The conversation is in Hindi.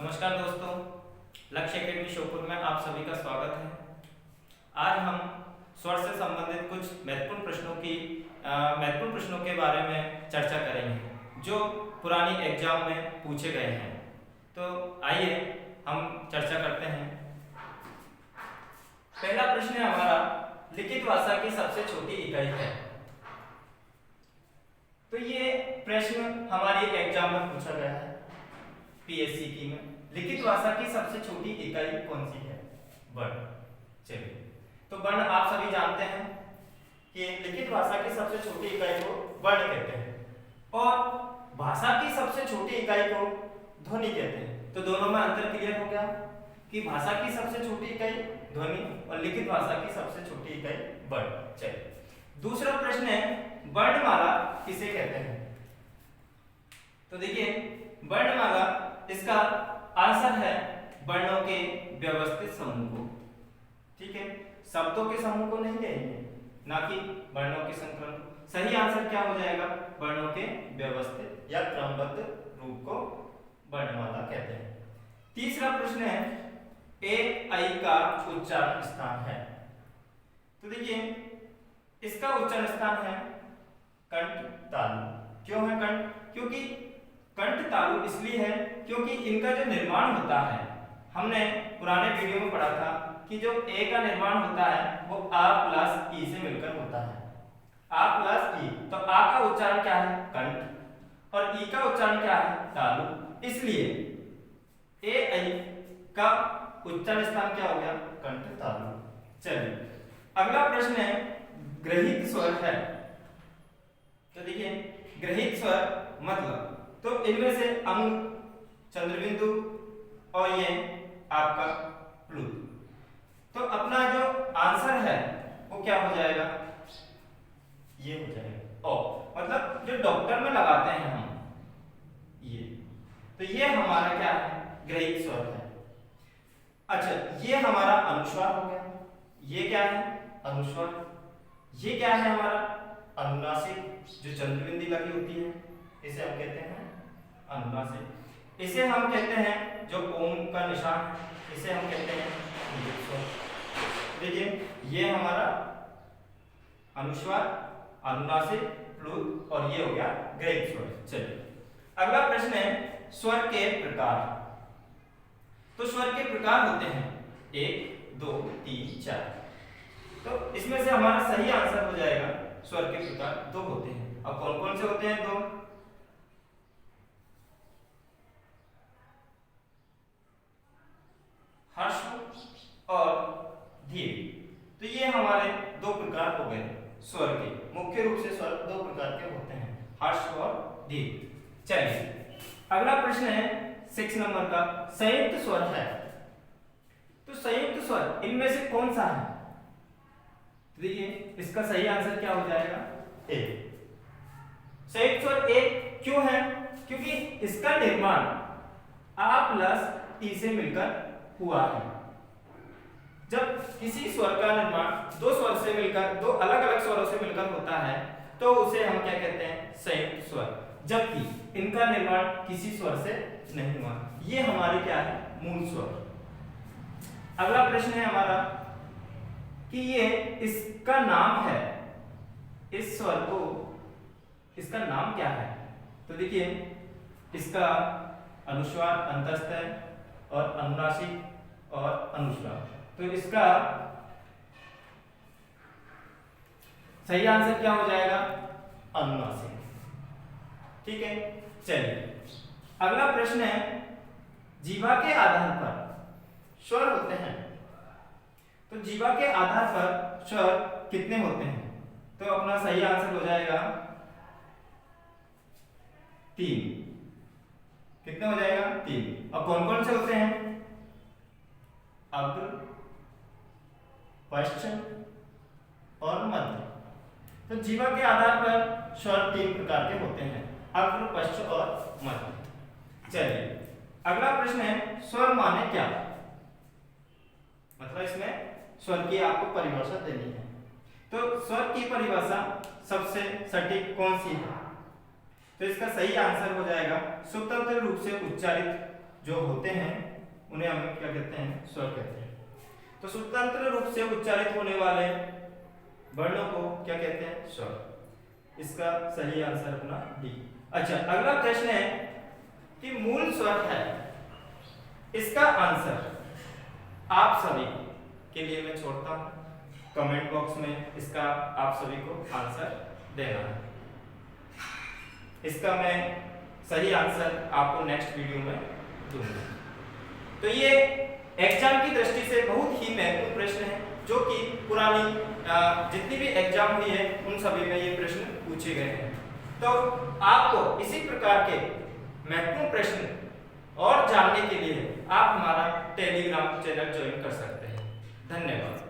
नमस्कार दोस्तों, लक्ष्य एकेडमी श्योपुर में आप सभी का स्वागत है। आज हम स्वर से संबंधित कुछ महत्वपूर्ण प्रश्नों के बारे में चर्चा करेंगे जो पुरानी एग्जाम में पूछे गए हैं। तो आइए हम चर्चा करते हैं। पहला प्रश्न है हमारा, लिखित भाषा की सबसे छोटी इकाई है। तो ये प्रश्न हमारी एग्जाम में पूछा गया है पीएससी की में। लिखित भाषा की सबसे छोटी इकाई कौन सी है? वर्ण। चलिए, तो वर्ण आप सभी जानते हैं कि लिखित भाषा की सबसे छोटी इकाई को वर्ण कहते हैं और भाषा की सबसे छोटी इकाई को ध्वनि कहते हैं। तो दोनों में अंतर क्लियर हो गया कि भाषा की सबसे छोटी इकाई ध्वनि और लिखित भाषा की सबसे छोटी इकाई वर्ण। चलिए, दूसरा प्रश्न है, वर्णमाला किसे कहते हैं? तो देखिए, वर्णमाला इसका आंसर है वर्णों के व्यवस्थित समूह को। ठीक है, शब्दों के समूह को नहीं लेंगे, ना कि वर्णों के संकलन को। सही आंसर क्या हो जाएगा? वर्णों के व्यवस्थित या क्रमबद्ध रूप को वर्णमाला कहते हैं। तीसरा प्रश्न है, ए आई का उच्चारण स्थान है। तो देखिए, इसका उच्चारण स्थान है कंठ तालु। क्यों है कंठ? क्योंकि कंठ तालु इसलिए है क्योंकि इनका जो निर्माण होता है, हमने पुराने वीडियो में पढ़ा था कि जो ए का निर्माण होता है वो आ प्लस ई से मिलकर होता है। आ प्लस ई, तो आ का उच्चारण क्या है? कंठ, और ई का उच्चारण क्या है? तालु। इसलिए ए आई का उच्चारण स्थान क्या हो गया? कंठ तालु। चलिए, अगला प्रश्न है, ग्रहित स्वर है। तो देखिए, ग्रहित स्वर मतलब तो इनमें से अंग, चंद्रबिंदु और ये आपका प्लुत। तो अपना जो आंसर है वो क्या हो जाएगा? ये हो जाएगा ओ, मतलब जो डॉक्टर में लगाते हैं हम ये, तो ये हमारा क्या है? ग्रहित स्वर है। अच्छा, ये हमारा अनुस्वार हो गया। ये क्या है? अनुस्वार। ये क्या है हमारा? अनुनासिक। जो चंद्रबिंदी लगी होती है इसे हम कहते हैं अनुनासिक। इसे हम कहते हैं जो ओम का निशान, इसे हम कहते हैं दीर्घ स्वर। देखिए, ये हमारा अनुस्वार, अनुनासिक, प्लुत और ये हो गया ग्रहित स्वर। चलिए, अगला प्रश्न है, स्वर के प्रकार। तो स्वर के प्रकार होते हैं 1, 2, 3, 4। तो इसमें से हमारा सही आंसर हो जाएगा स्वर के प्रकार 2 होते हैं। अब कौन कौन से होते हैं? 2। ह्रस्व और दीर्घ। तो ये हमारे 2 प्रकार हो गए स्वर के। मुख्य रूप से स्वर 2 प्रकार के होते हैं, ह्रस्व और दीर्घ। चलिए, अगला प्रश्न है 6 नंबर का, संयुक्त स्वर है। तो संयुक्त स्वर इनमें से कौन सा है? देखिए, इसका सही आंसर क्या हो जाएगा? ए। संयुक्त स्वर ए क्यों है? क्योंकि इसका निर्माण आ प्लस ई से मिलकर हुआ है। जब किसी स्वर का निर्माण 2 स्वर से मिलकर, 2 अलग अलग स्वरों से मिलकर होता है तो उसे हम क्या कहते हैं? संयुक्त स्वर। जबकि इनका निर्माण किसी स्वर से नहीं हुआ। ये हमारे क्या है? मूल स्वर। अगला प्रश्न है हमारा कि ये इसका नाम है, इस स्वर को इसका नाम क्या है? तो देखिए, इसका अनुस्वार, अंतस्थ और अनुनासिक और अनुस्वार। तो इसका सही आंसर क्या हो जाएगा? अनुनासिक। ठीक है, चलिए, अगला प्रश्न है, जीवा के आधार पर स्वर होते हैं। तो जीवा के आधार पर स्वर कितने होते हैं? तो अपना सही आंसर हो जाएगा 3। कितने हो जाएगा? 3। अब कौन कौन से होते हैं? अग्र, पश्च और मध्य। तो जीवा के आधार पर स्वर 3 प्रकार के होते हैं, अग्र, पश्च और मध्य। चलिए, अगला प्रश्न है, स्वर माने क्या? मतलब इसमें स्वर की आपको परिभाषा देनी है। तो स्वर की परिभाषा सबसे सटीक कौन सी है? तो इसका सही आंसर हो जाएगा स्वतंत्र रूप से उच्चारित जो होते हैं उन्हें हम क्या कहते हैं, स्वर कहते हैं। तो स्वतंत्र रूप से उच्चारित होने वाले वर्णों को क्या कहते हैं, स्वर। इसका सही आंसर अपना डी। अच्छा, अगला प्रश्न है कि मूल स्वर है, इसका आंसर आप सभी के लिए मैं छोड़ता हूं, कमेंट बॉक्स में इसका आप सभी को आंसर देना है। इसका मैं सही आंसर आपको नेक्स्ट वीडियो में दूंगा। तो ये एग्जाम की दृष्टि से बहुत ही महत्वपूर्ण प्रश्न है, जो कि पुरानी जितनी भी एग्जाम हुई है उन सभी में ये प्रश्न पूछे गए हैं। तो आपको इसी प्रकार के महत्वपूर्ण प्रश्न और जानने के लिए आप हमारा टेलीग्राम चैनल ज्वाइन कर सकते हैं। धन्यवाद।